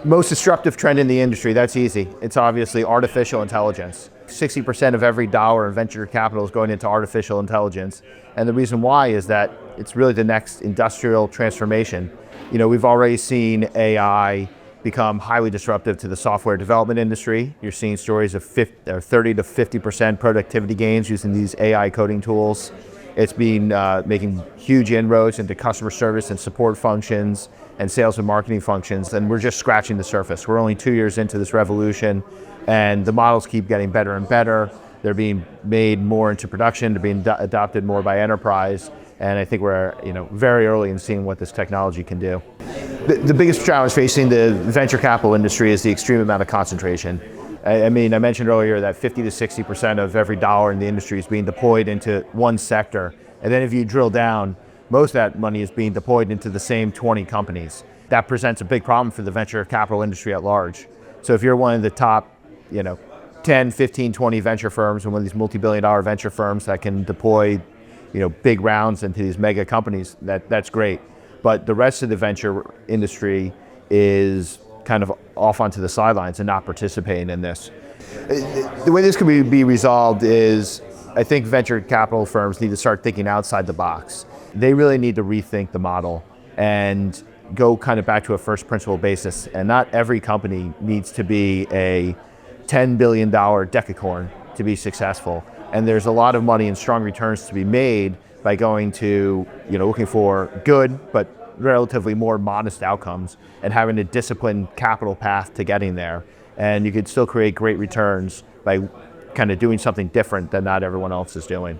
Most disruptive trend in the industry, that's easy. It's obviously artificial intelligence. 60% of every dollar in venture capital is going into artificial intelligence. And the reason why is that it's really the next industrial transformation. We've already seen AI become highly disruptive to the software development industry. You're seeing stories of 30 to 50% productivity gains using these AI coding tools. It's been making huge inroads into customer service and support functions and sales and marketing functions, and we're just scratching the surface. We're only 2 years into this revolution, and the models keep getting better and better. They're being made more into production, they're being adopted more by enterprise, and I think we're very early in seeing what this technology can do. The biggest challenge facing the venture capital industry is the extreme amount of concentration. I mentioned earlier that 50 to 60% of every dollar in the industry is being deployed into one sector. And then if you drill down, most of that money is being deployed into the same 20 companies. That presents a big problem for the venture capital industry at large. So if you're one of the top 10, 15, 20 venture firms, and one of these multi-billion-dollar venture firms that can deploy big rounds into these mega companies, that's great. But the rest of the venture industry is kind of off onto the sidelines and not participating in this. The way this could be resolved is, I think venture capital firms need to start thinking outside the box. They really need to rethink the model and go kind of back to a first principle basis. And not every company needs to be a $10 billion decacorn to be successful. And there's a lot of money and strong returns to be made by going to, looking for good but relatively more modest outcomes and having a disciplined capital path to getting there. And you could still create great returns by kind of doing something different that not everyone else is doing.